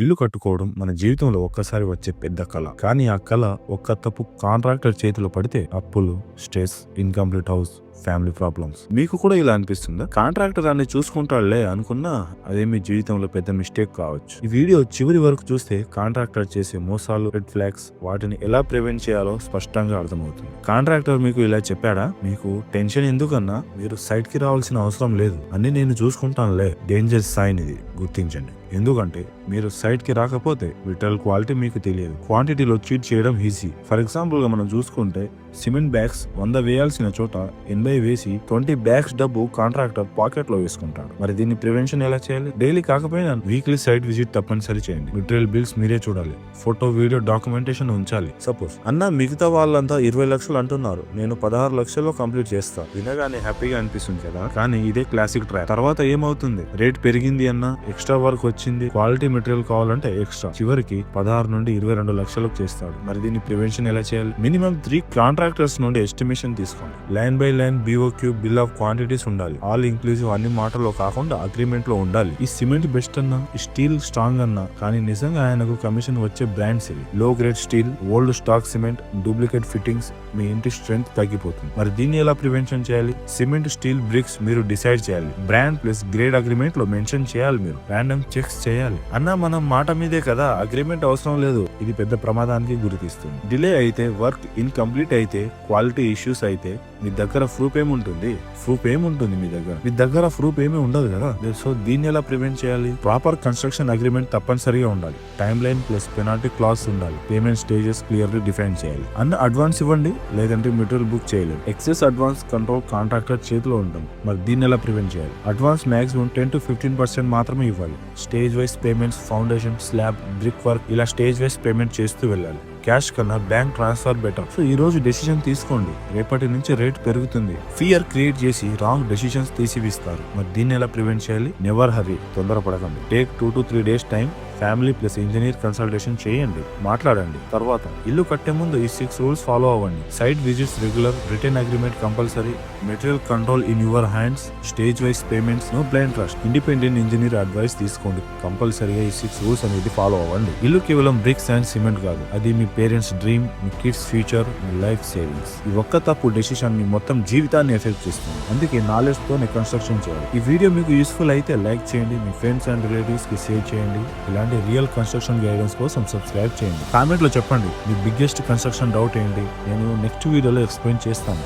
ఇల్లు కట్టుకోవడం మన జీవితంలో ఒక్కసారి వచ్చే పెద్ద కళ. కానీ ఆ కళ ఒక్క తప్పు కాంట్రాక్టర్ చేతిలో పడితే అప్పులు, stress, incomplete house, family problems. మీకు కూడా ఇలా అనిపిస్తుందా? కాంట్రాక్టర్ అన్ని చూసుకుంటాడులే అనుకున్నా అదే మీ జీవితంలో పెద్ద మిస్టేక్ కావచ్చు. ఈ వీడియో చివరి వరకు చూస్తే కాంట్రాక్టర్ చేసే మోసాలు, రెడ్ ఫ్లాగ్స్, వాటిని ఎలా ప్రివెంట్ చేయాలో స్పష్టంగా అర్థమవుతుంది. కాంట్రాక్టర్ మీకు ఇలా చెప్పాడా? మీకు టెన్షన్ ఎందుకన్నా, మీరు సైట్ కి రావాల్సిన అవసరం లేదు, అన్ని నేను చూసుకుంటానులే. డేంజర్ సైన్ ఇది, గుర్తించండి. ఎందుకంటే మీరు సైట్ కి రాకపోతే మెటీరియల్ క్వాలిటీ మీకు తెలియదు, క్వాంటిటీలో చీట్ చేయడం ఈజీ. ఫర్ ఎగ్జాంపుల్ గా మనం చూసుకుంటే సిమెంట్ బ్యాగ్స్ 100 వేయాల్సిన చోట 80 వేసి 20 బ్యాగ్స్ డబ్బు కాంట్రాక్టర్ పాకెట్ లో వేసుకుంటాడు. మరి దీన్ని ప్రివెన్షన్ ఎలా చేయాలి? డైలీ కాకపోయినా వీక్లీ సైట్ విజిట్ తప్పనిసరి చేయండి. మెటీరియల్ బిల్స్ మీరే చూడాలి, ఫోటో, వీడియో డాక్యుమెంటేషన్ ఉంచాలి. సపోజ్ అన్న మిగతా వాళ్ళంతా 20 లక్షలు అంటున్నారు, నేను 16 లక్షల్లో కంప్లీట్ చేస్తా. వినగానే హ్యాపీగా అనిపిస్తుంది కదా, కానీ ఇదే క్లాసిక్ ట్రాప్. తర్వాత ఏమవుతుంది? రేట్ పెరిగింది అన్న, ఎక్స్ట్రా వర్క్ వచ్చింది, క్వాలిటీ మెటీరియల్ కావాలంటే ఎక్స్ట్రా, చివరికి 16 నుండి 22 లక్షలకు చేస్తాడు. మరి దీన్ని ప్రివెన్షన్ ఎలా చేయాలి? మినిమం 3 కాంట్రాక్టర్స్ నుండి ఎస్టిమేషన్ తీసుకోండి. Line by line BOQ, bill of quantities ఉండాలి. ఆల్ ఇంక్లూజివ్ అన్ని మాటల్లో కాకుండా అగ్రిమెంట్ లో ఉండాలి. ఈ సిమెంట్ బెస్ట్ అన్నా, స్టీల్ స్ట్రాంగ్ అన్నా, కానీ నిజంగా ఆయనకు కమిషన్ వచ్చే బ్రాండ్స్ ఇవి. Low grade steel, old stock cement, duplicate fittings, మీ ఇంటి స్ట్రెంత్ తగ్గిపోతుంది. మరి దీన్ని ఎలా ప్రివెన్షన్ చేయాలి? సిమెంట్, స్టీల్, బ్రిక్స్ మీరు డిసైడ్ చేయాలి. బ్రాండ్ ప్లస్ గ్రేడ్ అగ్రిమెంట్ లో మెన్షన్ చేయాలి. మీరు ర్యాండమ్ చెక్స్ చేయాలి. అన్న మనం మాట మీదే కదా, అగ్రిమెంట్ అవసరం లేదు. ఇది పెద్ద ప్రమాదానికి గురితీస్తుంది. డిలే అయితే, వర్క్ ఇన్కంప్లీట్ అయితే, క్వాలిటీ ఇష్యూస్ అయితే మీ దగ్గర ప్రూఫ్ ఏముంటుంది? మీ దగ్గర ప్రూఫ్ ఏమీ ఉండదు కదా. సో దీన్ని ఎలా ప్రివెంట్ చేయాలి? ప్రాపర్ కన్స్ట్రక్షన్ అగ్రిమెంట్ తప్పనిసరిగా ఉండాలి. Time line plus penalty class ఉండాలి. పేమెంట్ స్టేజెస్ క్లియర్లీ డిఫైన్ చేయాలి. అన్న అడ్వాన్స్ ఇవ్వండి, లేదంటే మెటీరియల్ బుక్ చేయలేదు. ఎక్సెస్ అడ్వాన్స్ కంట్రోల్ కాంట్రాక్టర్ చేతిలో ఉంటుంది. మరి దీన్ని ఎలా ప్రివెంట్ చేయాలి? అడ్వాన్స్ మాక్సిమం 10 to 15% మాత్రమే ఇవ్వాలి. Stage wise payments, foundation, slab, brick work, ఇలా స్టేజ్ వైజ్ పేమెంట్ చేస్తూ వెళ్ళాలి. క్యాష్ కన్నా బ్యాంక్ ట్రాన్స్ఫర్ బెటర్. సో ఈ రోజు డెసిషన్ తీసుకోండి, రేపటి నుంచి రేట్ పెరుగుతుంది. ఫియర్ క్రియేట్ చేసి రాంగ్ డెసిషన్స్ తీసివిస్తారు. మరి దీన్ని ఎలా ప్రివెంట్ చేయాలి? నెవర్ హరీ, తొందరపడకండి. Take 2 to 3 days time. Family plus engineer consultation చేయండి, మాట్లాడండి. తర్వాత ఇల్లు కట్టే ముందు ఈ 6 రూల్స్ ఫాలో అవ్వండి. Site visits regular, return agreement compulsory, material control in your hands, stage wise payments, no blind trust, independent engineer advice తీసుకోండి. కంపల్సరీగా ఈ 6 రూల్స్ అనేది ఫాలో అవ్వండి. ఇల్లు కేవలం బ్రిక్స్ అండ్ సిమెంట్ కాదు, అది మీ పేరెంట్స్ డ్రీమ్, మీ కిడ్స్ ఫ్యూచర్, మీ లైఫ్ సేవింగ్స్. ఈ ఒక్క తప్పు డెసిషన్ మీ మొత్తం జీవితాన్ని ఎఫెక్ట్ చేస్తుంది. అందుకే నాలెడ్జ్ తోనే కన్స్ట్రక్షన్ చేయాలి. ఈ వీడియో మీకు యూస్ఫుల్ అయితే లైక్ చేయండి, మీ ఫ్రెండ్స్ అండ్ రిలేటివ్స్ కి షేర్ చేయండి. ఇలాంటి రియల్ కన్స్ట్రక్షన్ గైడెన్స్ కోసం సబ్స్క్రైబ్ చేయండి. కామెంట్ లో చెప్పండి మీ బిగ్గెస్ట్ కన్స్ట్రక్షన్ డౌట్ ఏంటి, నేను నెక్స్ట్ వీడియోలో ఎక్స్ప్లెయిన్ చేస్తాను.